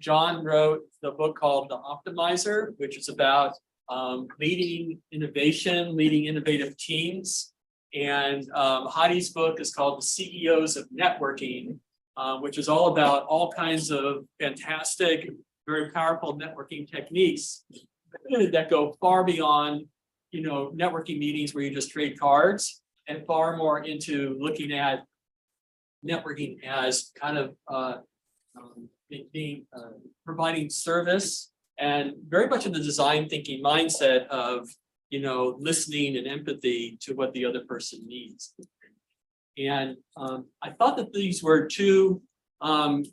John wrote the book called The Optimizer, which is about leading innovation, leading innovative teams. And Heidi's book is called The CEOs of Networking, which is all about all kinds of fantastic, very powerful networking techniques that go far beyond, networking meetings where you just trade cards, and far more into looking at networking as kind of providing service, and very much in the design thinking mindset of listening and empathy to what the other person needs. And I thought that these were two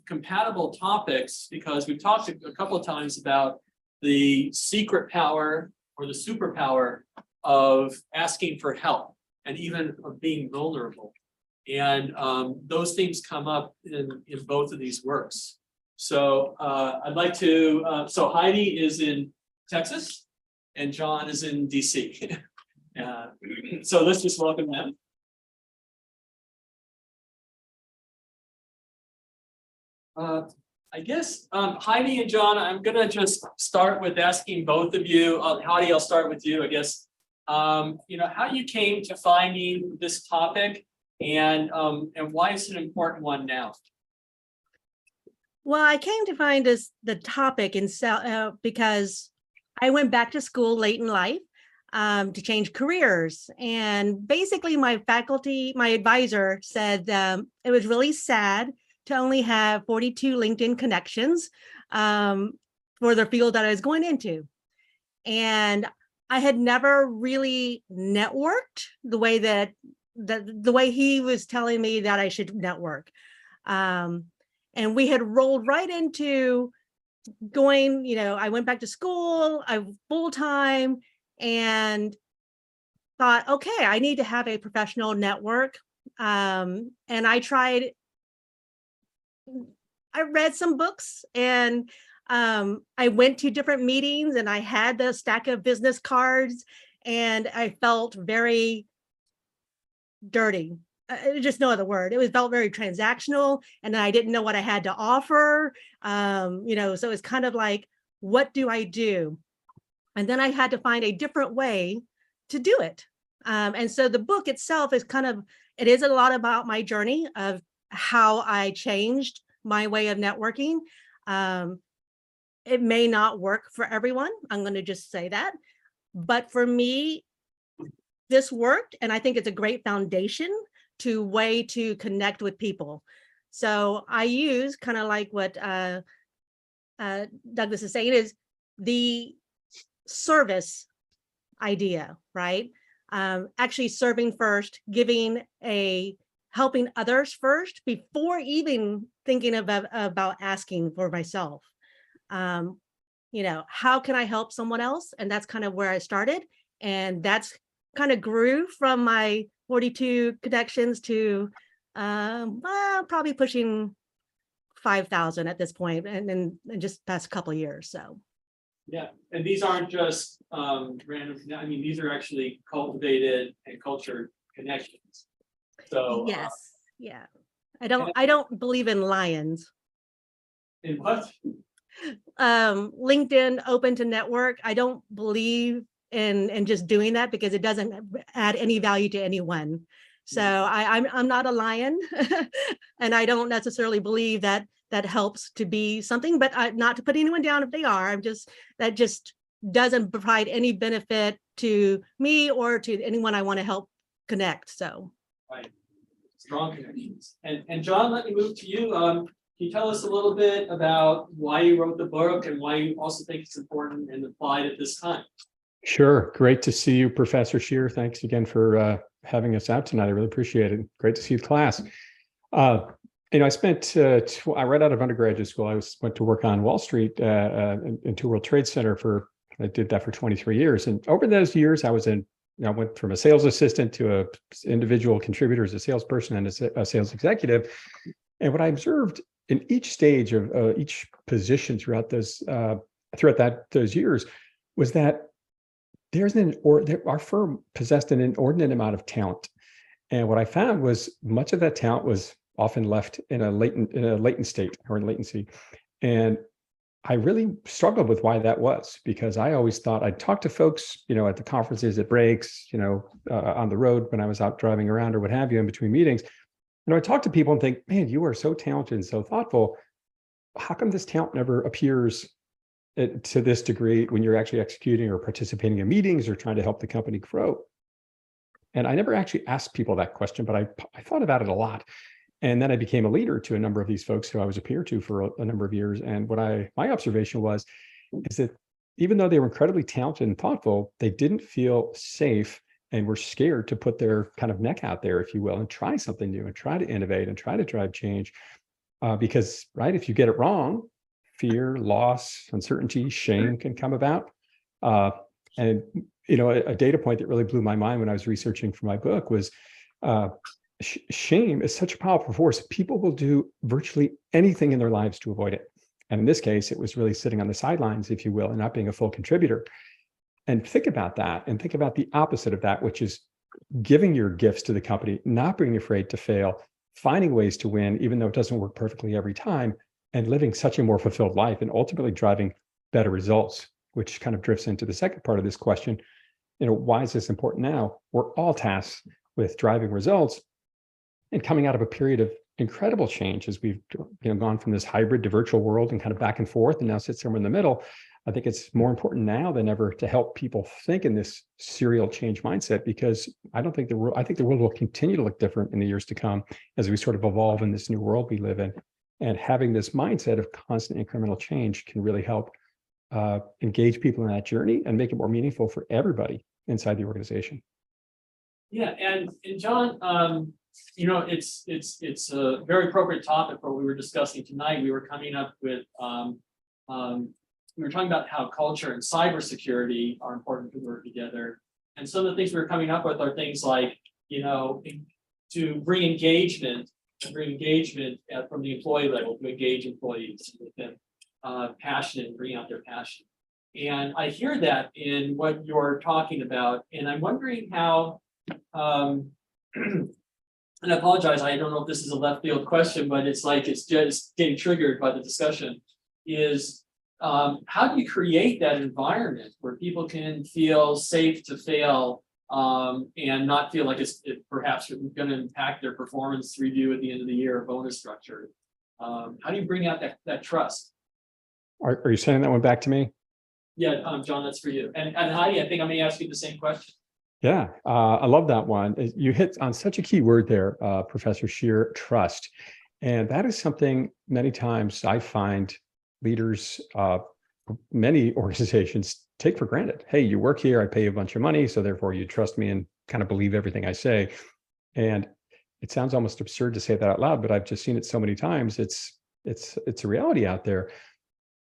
compatible topics, because we've talked a couple of times about the secret power or the superpower of asking for help, and even of being vulnerable. And those themes come up in both of these works. So I'd like to, so Heidi is in Texas and John is in DC. So let's just welcome them. I guess Heidi and John, I'm gonna just start with asking both of you. Heidi, I'll start with you, I guess. How you came to finding this topic, and why is it an important one now? Well, I came to find the topic because I went back to school late in life to change careers. And basically my advisor said it was really sad to only have 42 LinkedIn connections for the field that I was going into. And I had never really networked the way the way he was telling me that I should network. And we had rolled right into going, I went back to school, I full time, and thought, okay, I need to have a professional network. And I read some books, and I went to different meetings, and I had the stack of business cards, and I felt very dirty. Just no other word. Felt very transactional, and I didn't know what I had to offer. So it's kind of like, what do I do? And then I had to find a different way to do it. And so the book itself is it is a lot about my journey of how I changed my way of networking. It may not work for everyone. I'm going to just say that. But for me, this worked, and I think it's a great foundation to connect with people. So I use kind of like what Douglas is saying, is the service idea, right? Actually serving first, helping others first before even thinking about asking for myself. How can I help someone else? And that's kind of where I started. And that's kind of grew from my 42 connections to probably pushing 5,000 at this point, and then just past a couple of years. So yeah, and these aren't just random. I mean, these are actually cultivated and cultured connections. So yes, yeah. I don't believe in lions. In what? LinkedIn open to network. I don't believe in just doing that, because it doesn't add any value to anyone. So I'm not a lion, and I don't necessarily believe that helps to be something, but not to put anyone down if they are. That just doesn't provide any benefit to me or to anyone I want to help connect. So right, strong connections. And John, let me move to you. Can you tell us a little bit about why you wrote the book, and why you also think it's important and applied at this time? Sure. Great to see you, Professor Shear. Thanks again for having us out tonight. I really appreciate it. Great to see you in class. I spent, I right out of undergraduate school, I went to work on Wall Street into World Trade Center I did that for 23 years. And over those years, I went from a sales assistant to a individual contributor as a salesperson and a sales executive. And what I observed in each stage of each position throughout those years was that our firm possessed an inordinate amount of talent. And what I found was much of that talent was often left in a latent state or in latency. And I really struggled with why that was, because I always thought I'd talk to folks, at the conferences, at breaks, on the road when I was out driving around or what have you in between meetings. I talk to people and think, man, you are so talented and so thoughtful. How come this talent never appears to this degree when you're actually executing or participating in meetings or trying to help the company grow? And I never actually asked people that question, but I thought about it a lot. And then I became a leader to a number of these folks who I was a peer to for a number of years. And my observation is that even though they were incredibly talented and thoughtful, they didn't feel safe and were scared to put their kind of neck out there, if you will, and try something new and try to innovate and try to drive change. Because, right, if you get it wrong, fear, loss, uncertainty, shame can come about. And a data point that really blew my mind when I was researching for my book was shame is such a powerful force. People will do virtually anything in their lives to avoid it. And in this case, it was really sitting on the sidelines, if you will, and not being a full contributor. And think about that, and think about the opposite of that, which is giving your gifts to the company, not being afraid to fail, finding ways to win, even though it doesn't work perfectly every time, and living such a more fulfilled life and ultimately driving better results, which kind of drifts into the second part of this question. Why is this important now? We're all tasked with driving results and coming out of a period of incredible change as we've gone from this hybrid to virtual world and kind of back and forth and now sit somewhere in the middle. I think it's more important now than ever to help people think in this serial change mindset, because I think the world will continue to look different in the years to come as we sort of evolve in this new world we live in. And having this mindset of constant incremental change can really help engage people in that journey and make it more meaningful for everybody inside the organization. Yeah, and John, it's a very appropriate topic for what we were discussing tonight. We were coming up with we were talking about how culture and cybersecurity are important to work together. And some of the things we were coming up with are things like, to bring engagement from the employee level, to engage employees with them, passion and bring out their passion. And I hear that in what you're talking about, and I'm wondering how, and I apologize, I don't know if this is a left field question, but it's just getting triggered by the discussion, is how do you create that environment where people can feel safe to fail and not feel like it's perhaps going to impact their performance review at the end of the year or bonus structure? How do you bring out that trust? Are you sending that one back to me? Yeah, John, that's for you. And Heidi, I think I may ask you the same question. Yeah, I love that one. You hit on such a key word there, Professor Scheer, trust. And that is something many times I find leaders, many organizations take for granted. Hey, you work here, I pay you a bunch of money, so therefore you trust me and kind of believe everything I say. And it sounds almost absurd to say that out loud, but I've just seen it so many times. It's a reality out there.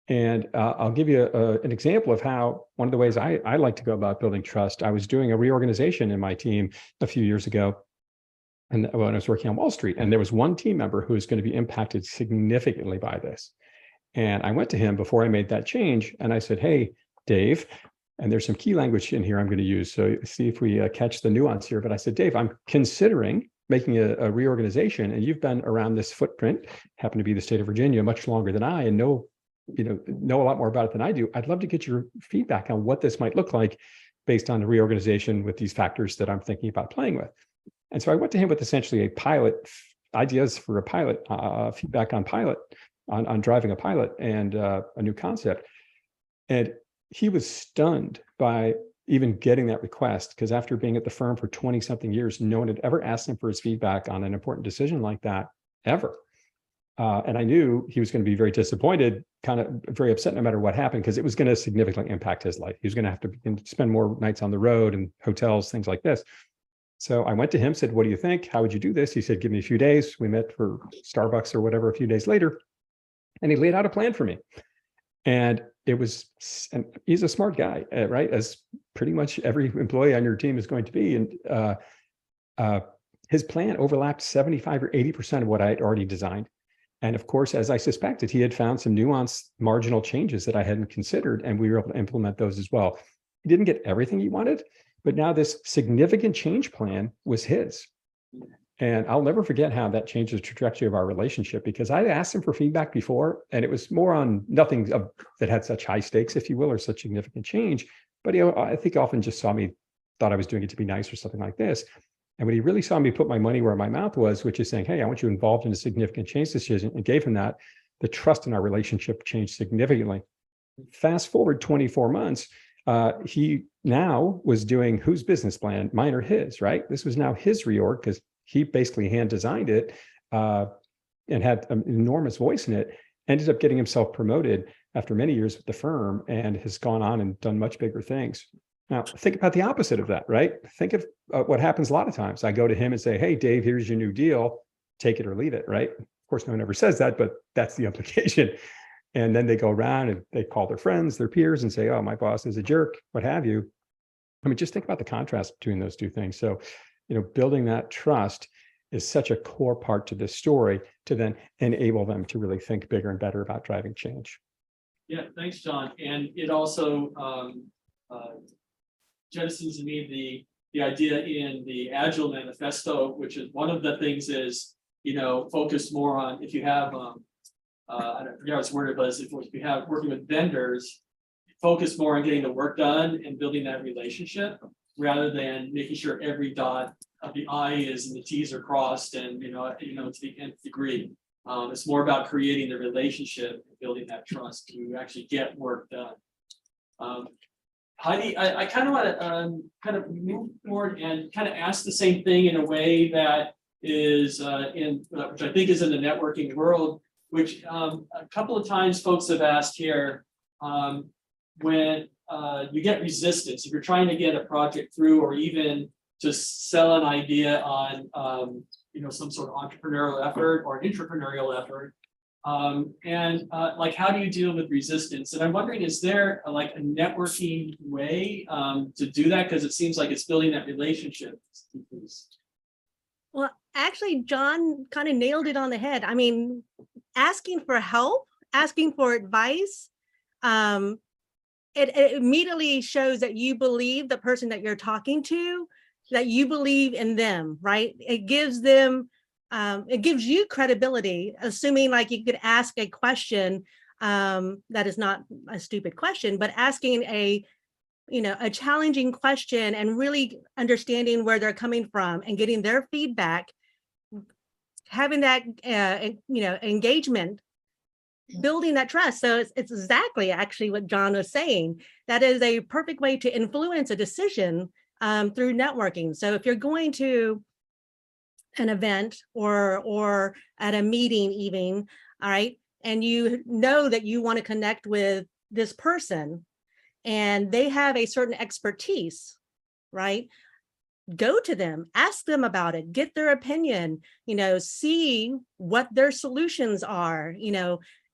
And I'll give you an example of how one of the ways I like to go about building trust. I was doing a reorganization in my team a few years ago, and when I was working on Wall Street, and there was one team member who was going to be impacted significantly by this. And I went to him before I made that change, and I said, "Hey, Dave," and there's some key language in here I'm going to use, so see if we catch the nuance here. But I said, "Dave, I'm considering making a reorganization, and you've been around this footprint, happen to be the state of Virginia, much longer than I, and know a lot more about it than I do. I'd love to get your feedback on what this might look like based on the reorganization with these factors that I'm thinking about playing with." And so I went to him with essentially a pilot, ideas for a pilot, feedback on driving a pilot and a new concept. And he was stunned by even getting that request, because after being at the firm for 20 something years, no one had ever asked him for his feedback on an important decision like that ever. And I knew he was going to be very disappointed, kind of very upset no matter what happened, because it was going to significantly impact his life. He was going to have to spend more nights on the road and hotels, things like this. So I went to him, said, "What do you think? How would you do this?" He said, "Give me a few days." We met for Starbucks or whatever a few days later, and he laid out a plan for me. And he's a smart guy, right? As pretty much every employee on your team is going to be. And his plan overlapped 75 or 80% of what I had already designed. And of course, as I suspected, he had found some nuanced marginal changes that I hadn't considered, and we were able to implement those as well. He didn't get everything he wanted, but now this significant change plan was his. And I'll never forget how that changed the trajectory of our relationship, because I asked him for feedback before, and it was more on nothing that had such high stakes, if you will, or such significant change. But I think often just thought I was doing it to be nice or something like this. And when he really saw me put my money where my mouth was, which is saying, hey, I want you involved in a significant change decision, and gave him that, the trust in our relationship changed significantly. Fast forward 24 months, he now was doing whose business plan, mine or his, right? This was now his reorg, because he basically hand designed it and had an enormous voice in it, ended up getting himself promoted after many years with the firm, and has gone on and done much bigger things. Now, think about the opposite of that, right? Think of what happens a lot of times. I go to him and say, hey, Dave, here's your new deal. Take it or leave it, right? Of course, no one ever says that, but that's the implication. And then they go around and they call their friends, their peers, and say, oh, my boss is a jerk, what have you. I mean, just think about the contrast between those two things. So, building that trust is such a core part to this story, to then enable them to really think bigger and better about driving change. Yeah, thanks, John. And it also jettisons in me the idea in the Agile Manifesto, which is one of the things is, focus more on, if you have, I don't forget how it's worded, but if you have working with vendors, focus more on getting the work done and building that relationship, rather than making sure every dot of the I is and the T's are crossed, and to the nth degree. It's more about creating the relationship and building that trust to actually get work done. Heidi, I kind of want to kind of move forward and kind of ask the same thing in a way that is which I think is in the networking world, which a couple of times folks have asked here, when you get resistance, if you're trying to get a project through, or even to sell an idea on some sort of entrepreneurial effort or an intrapreneurial effort, like, how do you deal with resistance? And I'm wondering, is there a networking way to do that? Because it seems like it's building that relationship. Well, actually, John kind of nailed it on the head. I mean, asking for help, asking for advice, it immediately shows that you believe the person that you're talking to, that you believe in them, right? It gives them, it gives you credibility, assuming like you could ask a question that is not a stupid question, but asking a challenging question and really understanding where they're coming from and getting their feedback, having that, engagement, building that trust. So it's exactly actually what John was saying. That is a perfect way to influence a decision through networking. So if you're going to an event or at a meeting even, all right, and you know that you want to connect with this person and they have a certain expertise, right? Go to them, ask them about it, get their opinion, see what their solutions are,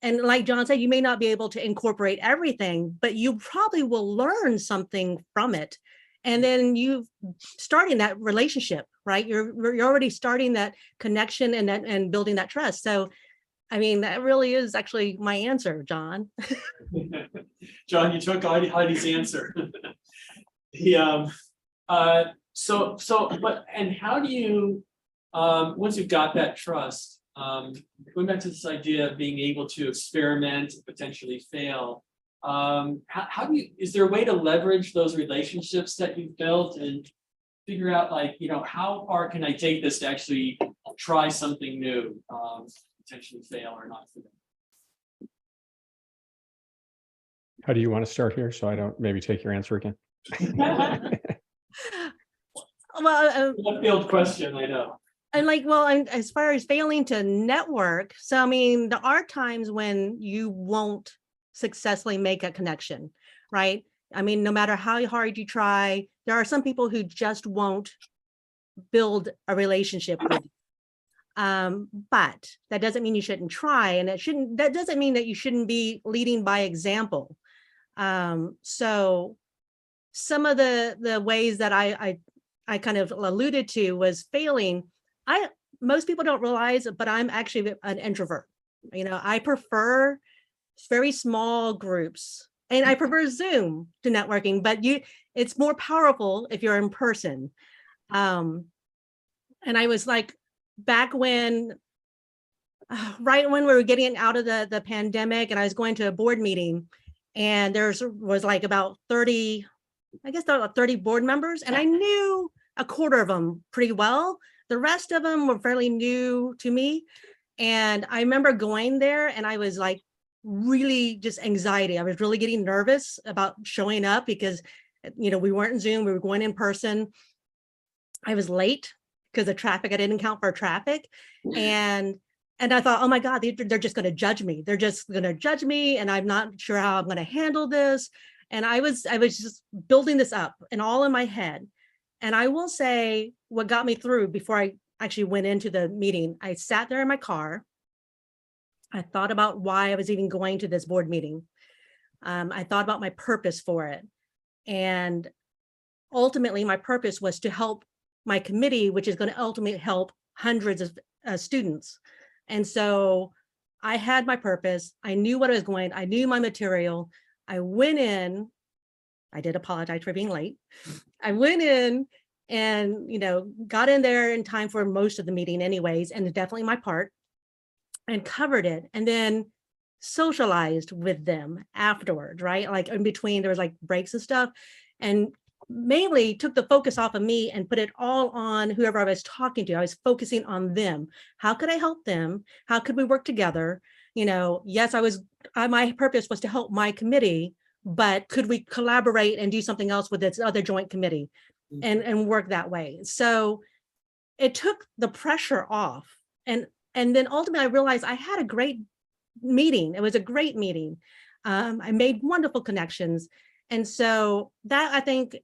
and like John said, you may not be able to incorporate everything, but you probably will learn something from it. And then you starting that relationship, right? You're already starting that connection and building that trust. So, I mean, that really is actually my answer, John. John, you took Heidi's answer. And how do you, once you've got that trust, going back to this idea of being able to experiment, potentially fail, how do you, is there a way to leverage those relationships that you've built and figure out, how far can I take this to actually try something new, potentially fail or not fail? How do you want to start here, so I don't maybe take your answer again? Well, left field question, I know. And as far as failing to network, so I mean, there are times when you won't successfully make a connection, right? I mean, no matter how hard you try, there are some people who just won't build a relationship with you. But that doesn't mean you shouldn't try, and that doesn't mean that you shouldn't be leading by example. So some of the ways that I kind of alluded to was failing. Most people don't realize, but I'm actually an introvert. I prefer very small groups, and I prefer Zoom to networking, but it's more powerful if you're in person. And I was back when, right when we were getting out of the pandemic, and I was going to a board meeting, and was like about 30, I guess there were 30 board members, and I knew a quarter of them pretty well. The rest of them were fairly new to me. And I remember going there, and I was like really just anxiety. I was really getting nervous about showing up because, we weren't in Zoom, we were going in person. I was late because of traffic. I didn't count for traffic. And I thought, oh my God, they're just going to judge me. They're just going to judge me. And I'm not sure how I'm going to handle this. And I was just building this up and all in my head. And I will say what got me through before I actually went into the meeting, I sat there in my car. I thought about why I was even going to this board meeting. I thought about my purpose for it. And ultimately, my purpose was to help my committee, which is going to ultimately help hundreds of students. And so I had my purpose. I knew what I was going. I knew my material. I went in. I did apologize for being late. I went in and, got in there in time for most of the meeting anyways, and definitely my part, and covered it, and then socialized with them afterwards, right? Like in between, there was like breaks and stuff, and mainly took the focus off of me and put it all on whoever I was talking to. I was focusing on them. How could I help them? How could we work together? Yes, my purpose was to help my committee, but could we collaborate and do something else with this other joint committee and work that way? So it took the pressure off. And then ultimately I realized I had a great meeting. It was a great meeting. I made wonderful connections. And so that, I think,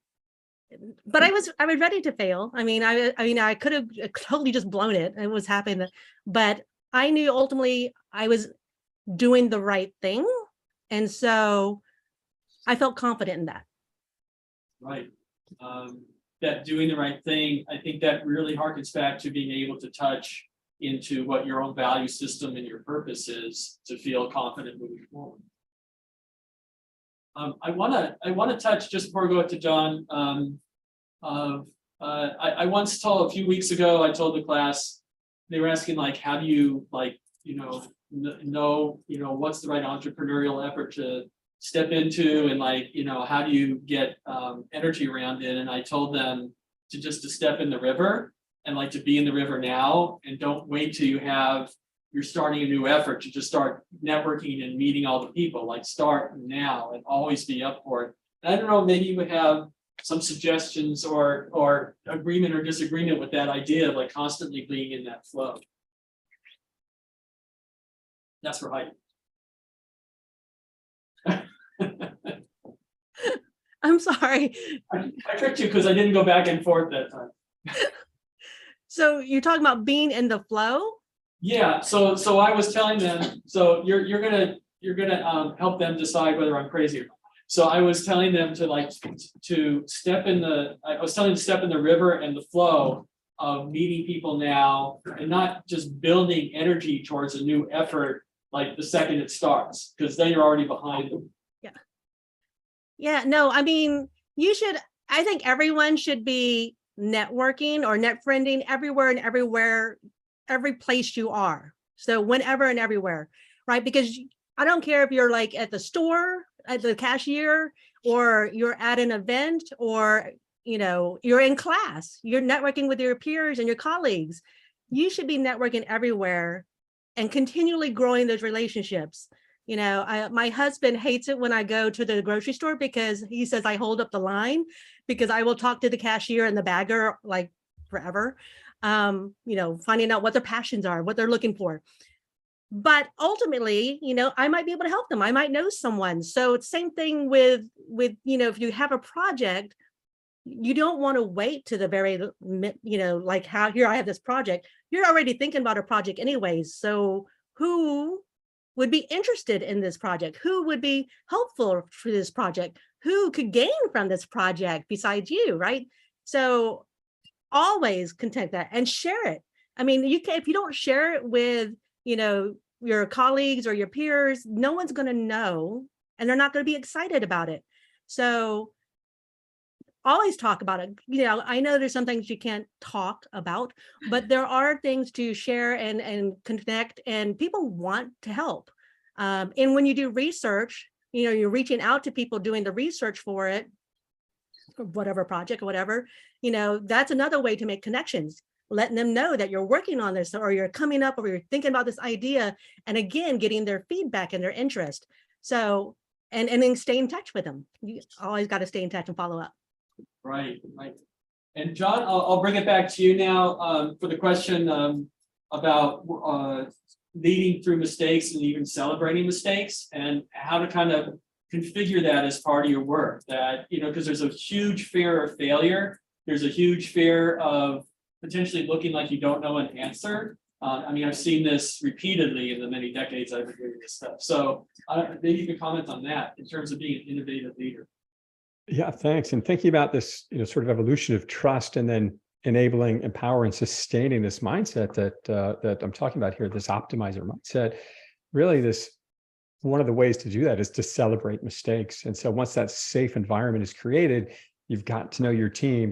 but I was ready to fail. I could have totally just blown it. It was happening, but I knew ultimately I was doing the right thing. And so I felt confident in that. Right. That doing the right thing, I think that really harkens back to being able to touch into what your own value system and your purpose is to feel confident moving forward. I want to touch, just before we go to John, I once told, a few weeks ago, I told the class, they were asking like, how do you know what's the right entrepreneurial effort to step into, and how do you get energy around it? And I told them to step in the river, and to be in the river now, and don't wait till you're starting a new effort to just start networking and meeting all the people. Start now and always be up for it. And I don't know, maybe you would have some suggestions or agreement or disagreement with that idea of constantly being in that flow. That's for Heidi. I'm sorry. I tricked you because I didn't go back and forth that time. So you're talking about being in the flow? Yeah. So I was telling them. So you're gonna help them decide whether I'm crazy or not. So I was telling them to step in the. I was telling them to step in the river and the flow of meeting people now, and not just building energy towards a new effort the second it starts, because then you're already behind them. Yeah. No. I think everyone should be networking or net friending everywhere and everywhere, every place you are. So whenever and everywhere, right? Because I don't care if you're at the store, at the cashier, or you're at an event, or you're in class, you're networking with your peers and your colleagues. You should be networking everywhere and continually growing those relationships. My husband hates it when I go to the grocery store, because he says I hold up the line, because I will talk to the cashier and the bagger forever, finding out what their passions are, what they're looking for. But ultimately, I might be able to help them. I might know someone. So it's same thing with if you have a project, you don't want to wait to the very, how here I have this project. You're already thinking about a project anyways. So who would be interested in this project? Who would be helpful for this project? Who could gain from this project besides you, right? So always contact that and share it. If you don't share it with, your colleagues or your peers, no one's going to know, and they're not going to be excited about it. So always talk about it. I know there's some things you can't talk about, but there are things to share and connect, and people want to help. And when you do research, you're reaching out to people doing the research for it, whatever project or whatever, that's another way to make connections, letting them know that you're working on this, or you're coming up, or you're thinking about this idea, and again, getting their feedback and their interest. So, and then stay in touch with them. You always got to stay in touch and follow up. Right. And John, I'll bring it back to you now for the question about leading through mistakes and even celebrating mistakes, and how to kind of configure that as part of your work. That, because there's a huge fear of failure. There's a huge fear of potentially looking like you don't know an answer. I've seen this repeatedly in the many decades I've been doing this stuff. So maybe you can comment on that in terms of being an innovative leader. Yeah, thanks. And thinking about this, sort of evolution of trust, and then enabling, empowering, sustaining this mindset that I'm talking about here, this optimizer mindset. Really, one of the ways to do that is to celebrate mistakes. And so once that safe environment is created, you've got to know your team.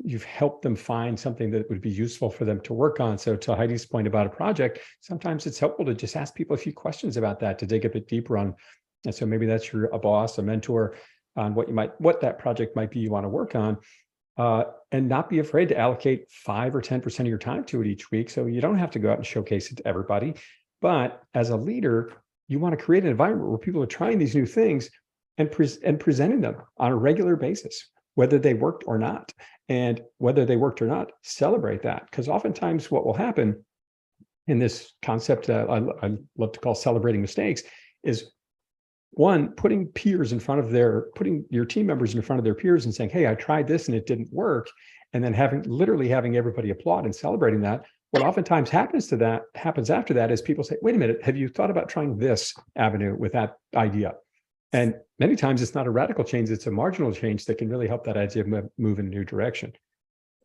You've helped them find something that would be useful for them to work on. So to Heidi's point about a project, sometimes it's helpful to just ask people a few questions about that, to dig a bit deeper on. And so maybe that's a boss, a mentor, on what that project might be you want to work on, and not be afraid to allocate 5 or 10% of your time to it each week. So you don't have to go out and showcase it to everybody. But as a leader, you want to create an environment where people are trying these new things and presenting them on a regular basis, whether they worked or not. And whether they worked or not, celebrate that. Because oftentimes what will happen in this concept I love to call celebrating mistakes is, one, putting your team members in front of their peers and saying, hey, I tried this and it didn't work. And then literally having everybody applaud and celebrating that. What oftentimes happens after that is people say, wait a minute, have you thought about trying this avenue with that idea? And many times it's not a radical change, it's a marginal change that can really help that idea move in a new direction.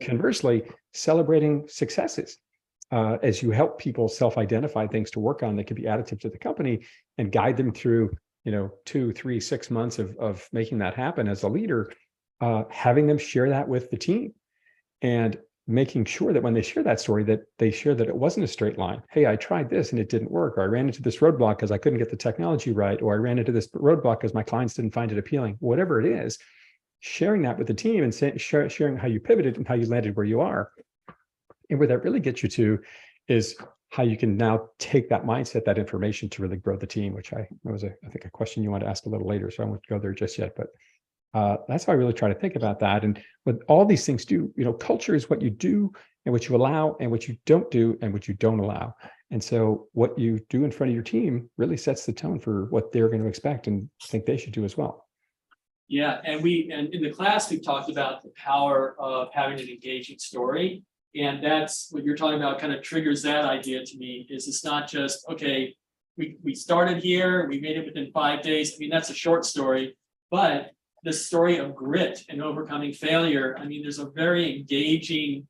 Conversely, celebrating successes as you help people self-identify things to work on that could be additive to the company, and guide them through 2, 3, 6 months of making that happen as a leader, having them share that with the team, and making sure that when they share that story, that they share that it wasn't a straight line. Hey, I tried this and it didn't work, or I ran into this roadblock because I couldn't get the technology right, or I ran into this roadblock because my clients didn't find it appealing. Whatever it is, sharing that with the team and sharing how you pivoted and how you landed where you are. And where that really gets you to is how you can now take that mindset, that information, to really grow the team, which I think a question you want to ask a little later, so I won't go there just yet. But that's how I really try to think about that. And what all these things do, culture is what you do and what you allow, and what you don't do and what you don't allow. And so what you do in front of your team really sets the tone for what they're going to expect and think they should do as well. Yeah, and in the class, we've talked about the power of having an engaging story. And that's what you're talking about, kind of triggers that idea to me, is it's not just, okay, we started here, we made it within 5 days. That's a short story, but the story of grit and overcoming failure, there's a very engaging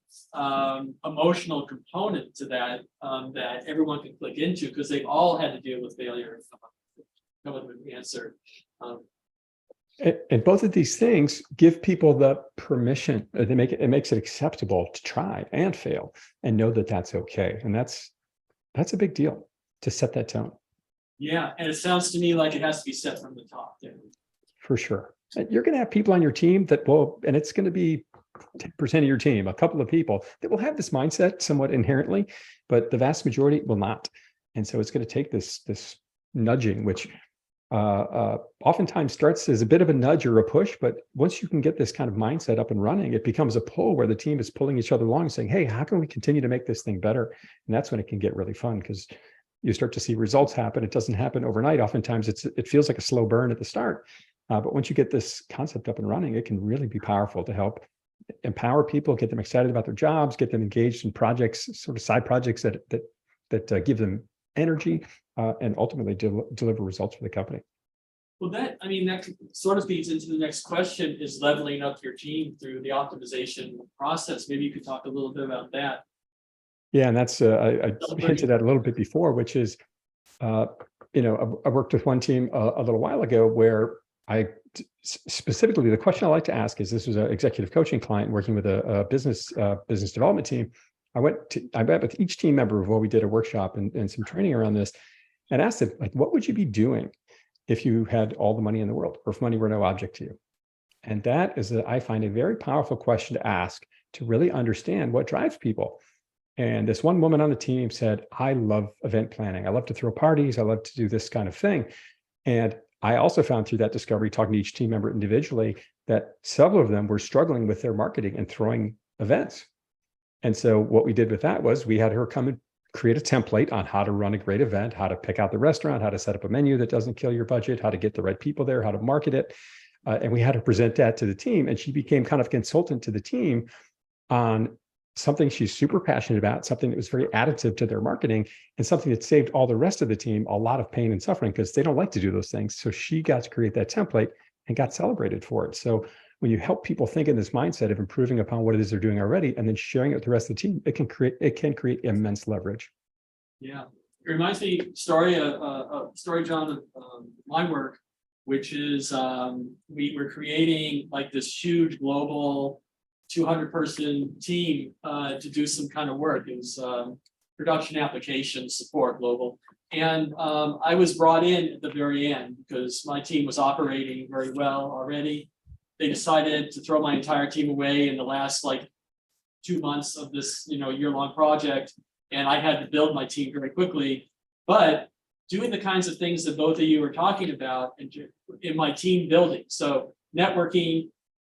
emotional component to that that everyone can click into, because they all had to deal with failure and come up with an answer. And both of these things give people the permission. It makes it acceptable to try and fail, and know that that's okay. And that's a big deal, to set that tone. Yeah, and it sounds to me like it has to be set from the top there. For sure. You're going to have people on your team that will, and it's going to be 10% of your team, a couple of people that will have this mindset somewhat inherently, but the vast majority will not. And so it's going to take this nudging, which oftentimes starts as a bit of a nudge or a push, but once you can get this kind of mindset up and running, it becomes a pull where the team is pulling each other along, saying, hey, how can we continue to make this thing better? And that's when it can get really fun, because you start to see results happen. It doesn't happen overnight. Oftentimes it feels like a slow burn at the start. But once you get this concept up and running, it can really be powerful to help empower people, get them excited about their jobs, get them engaged in projects, sort of side projects that give them energy, and ultimately deliver results for the company. Well, that sort of feeds into the next question, is leveling up your team through the optimization process. Maybe you could talk a little bit about that. Yeah, and that's I hinted at a little bit before, which is, I worked with one team a little while ago where specifically, the question I like to ask is, this was an executive coaching client working with a business development team. I met with each team member while we did a workshop and some training around this, and asked them, like, what would you be doing if you had all the money in the world, or if money were no object to you? And that is, I find, a very powerful question to ask to really understand what drives people. And this one woman on the team said, I love event planning. I love to throw parties. I love to do this kind of thing. And I also found through that discovery, talking to each team member individually, that several of them were struggling with their marketing and throwing events. And so what we did with that was we had her come and create a template on how to run a great event, how to pick out the restaurant, how to set up a menu that doesn't kill your budget, how to get the right people there, how to market it. And we had to present that to the team. And she became kind of a consultant to the team on something she's super passionate about, something that was very additive to their marketing, and something that saved all the rest of the team a lot of pain and suffering, because they don't like to do those things. So she got to create that template and got celebrated for it. So when you help people think in this mindset of improving upon what it is they're doing already, and then sharing it with the rest of the team, it can create immense leverage. Yeah, it reminds me story, John, of my work, which is we were creating like this huge global 200-person team to do some kind of work. It was production application support global. And I was brought in at the very end because my team was operating very well already. They decided to throw my entire team away in the last like 2 months of this, year-long project. And I had to build my team very quickly. But doing the kinds of things that both of you were talking about in my team building. So networking,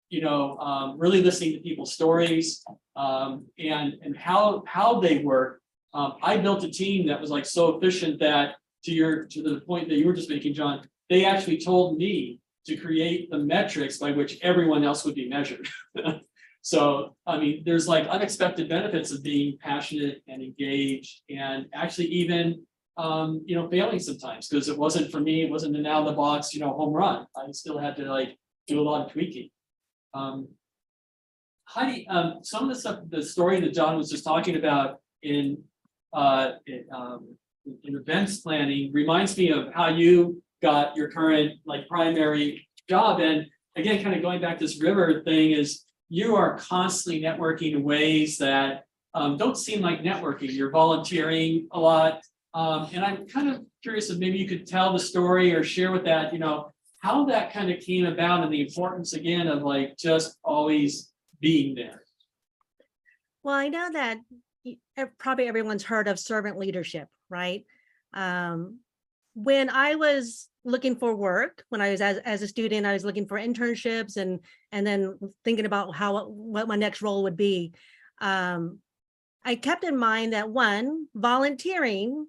really listening to people's stories and how they work. I built a team that was like so efficient that to the point that you were just making, John, they actually told me to create the metrics by which everyone else would be measured. So, I mean, there's like unexpected benefits of being passionate and engaged, and actually even failing sometimes, because it wasn't for me, it wasn't an out of the box, home run. I still had to like do a lot of tweaking. Heidi, some of the stuff, the story that John was just talking about in events planning reminds me of how you got your current like primary job. And again, kind of going back to this river thing, is you are constantly networking in ways that don't seem like networking. You're volunteering a lot. And I'm kind of curious if maybe you could tell the story or share with that, how that kind of came about, and the importance again of like just always being there. Well, I know that probably everyone's heard of servant leadership, right? When I was looking for work, when I was as a student, I was looking for internships and then thinking about what my next role would be. I kept in mind that one, volunteering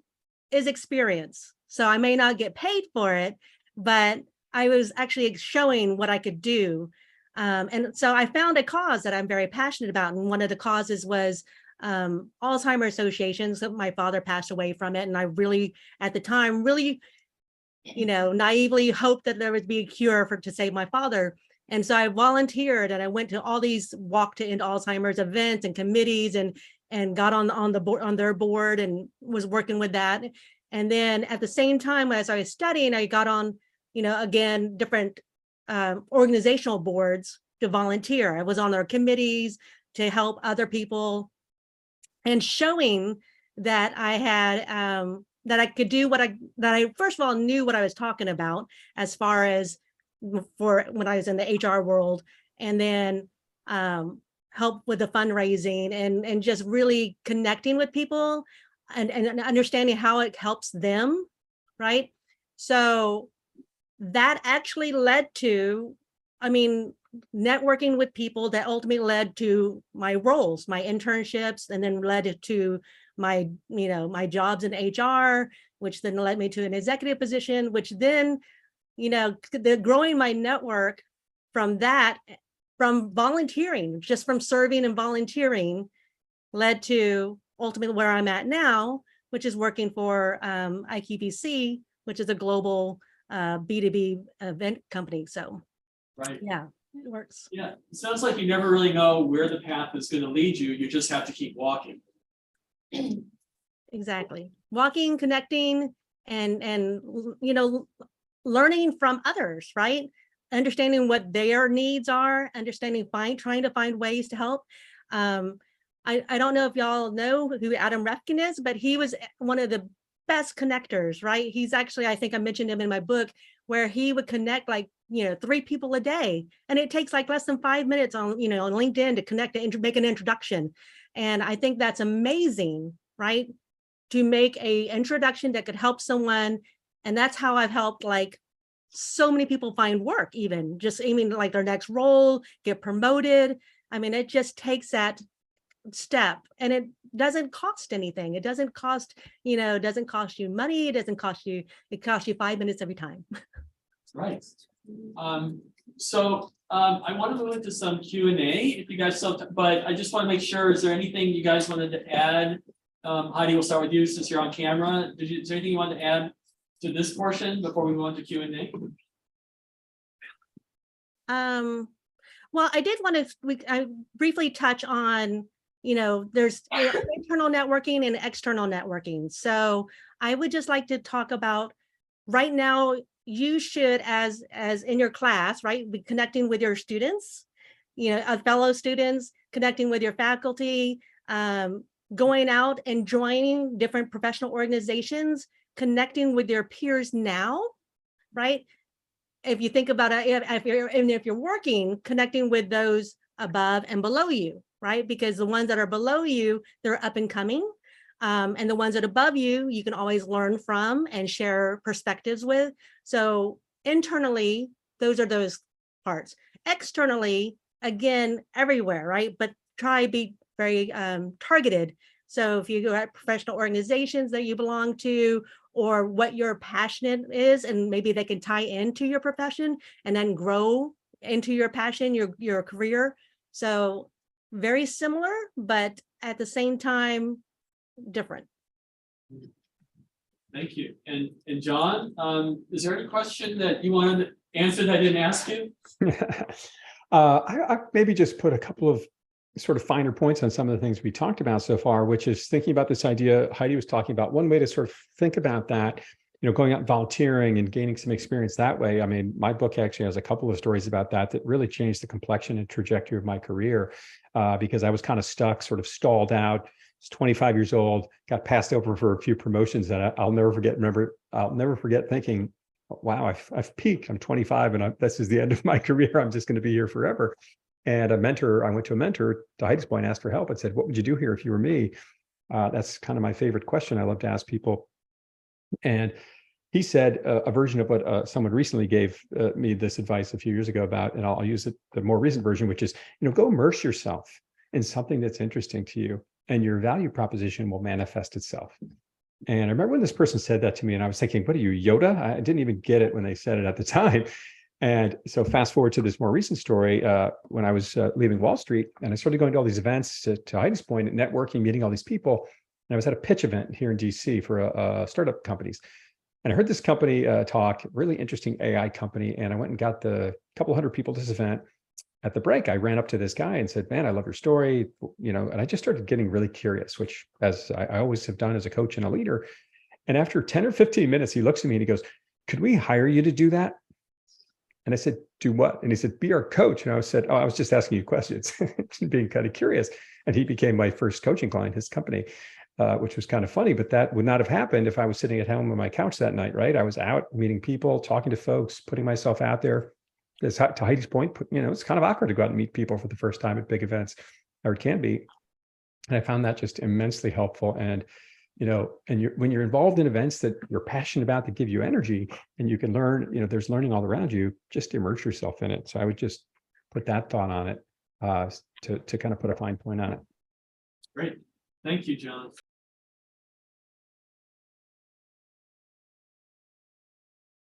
is experience. So I may not get paid for it, but I was actually showing what I could do. And so I found a cause that I'm very passionate about. And one of the causes was Alzheimer's Association. So my father passed away from it. And I really, at the time, naively hoped that there would be a cure to save my father. And so I volunteered and I went to all these walk to end Alzheimer's events and committees and got on the board, on their board, and was working with that. And then at the same time, as I was studying, I got on, again, different organizational boards to volunteer. I was on their committees to help other people, and showing that I had that I could do that I first of all knew what I was talking about as far as for when I was in the HR world, and then help with the fundraising and just really connecting with people and understanding how it helps them, right? So that actually led to, networking with people that ultimately led to my roles, my internships, and then led to my, my jobs in HR, which then led me to an executive position, which then, growing my network from volunteering, just from serving and volunteering, led to ultimately where I'm at now, which is working for IQVC, which is a global B2B event company. So, right. Yeah, it works. Yeah, it sounds like you never really know where the path is going to lead you. You just have to keep walking. Exactly. Walking, connecting, and learning from others, right? understanding what their needs are, trying to find ways to help. I don't know if y'all know who Adam Refkin is, but he was one of the best connectors, right? He's actually, I think I mentioned him in my book, where he would connect like, 3 people a day. And it takes like less than 5 minutes on, on LinkedIn to connect and make an introduction. And I think that's amazing, right? To make a introduction that could help someone. And that's how I've helped like so many people find work, even just aiming like their next role, get promoted. I mean, it just takes that step, and it doesn't cost anything. It doesn't cost, doesn't cost you money. It costs you 5 minutes every time. Right. So I want to move into some Q&A if you guys but I just want to make sure, is there anything you guys wanted to add? Heidi, we'll start with you since you're on camera. Is there anything you want to add to this portion before we move on to Q&A? Well, I did want to briefly touch on, there's internal networking and external networking. So I would just like to talk about right now, you should, as in your class, right, be connecting with your students, fellow students, connecting with your faculty, going out and joining different professional organizations, connecting with your peers now, right? If you think about it, if you're working, connecting with those above and below you, right? Because the ones that are below you, they're up and coming. And the ones that are above you, you can always learn from and share perspectives with. So internally, those are those parts. Externally, again, everywhere, right? But try to be very targeted. So if you go at professional organizations that you belong to, or what your passion is, and maybe they can tie into your profession and then grow into your passion, your career. So very similar, but at the same time, different. Thank you. And John, is there any question that you wanted to answer that I didn't ask you? I maybe just put a couple of sort of finer points on some of the things we talked about so far, which is thinking about this idea Heidi was talking about. One way to sort of think about that, going out volunteering and gaining some experience that way. I mean, my book actually has a couple of stories about that really changed the complexion and trajectory of my career, because I was kind of stuck, sort of stalled out. I was 25 years old, got passed over for a few promotions that I'll never forget. I'll never forget thinking, wow, I've peaked. I'm 25 and this is the end of my career. I'm just going to be here forever. And I went to a mentor, to Heidi's point, asked for help. I said, what would you do here if you were me? That's kind of my favorite question. I love to ask people. And he said a version of what someone recently gave me this advice a few years ago about, and I'll use the more recent version, which is, go immerse yourself in something that's interesting to you, and your value proposition will manifest itself. And I remember when this person said that to me, and I was thinking, what are you, Yoda? I didn't even get it when they said it at the time. And so fast forward to this more recent story, when I was leaving Wall Street, and I started going to all these events, to Heidi's point, networking, meeting all these people. And I was at a pitch event here in DC for startup companies. And I heard this company talk, really interesting AI company. And I went and got the couple hundred people to this event. At the break, I ran up to this guy and said, man, I love your story. And I just started getting really curious, which as I always have done as a coach and a leader. And after 10 or 15 minutes, he looks at me and he goes, could we hire you to do that? And I said, do what? And he said, be our coach. And I said, oh, I was just asking you questions, being kind of curious. And he became my first coaching client, his company, which was kind of funny, but that would not have happened if I was sitting at home on my couch that night, right? I was out meeting people, talking to folks, putting myself out there. As to Heidi's point, it's kind of awkward to go out and meet people for the first time at big events, or it can be. And I found that just immensely helpful. And when you're involved in events that you're passionate about, that give you energy, and you can learn, there's learning all around you, just immerse yourself in it. So I would just put that thought on it, to kind of put a fine point on it. Great. Thank you, John.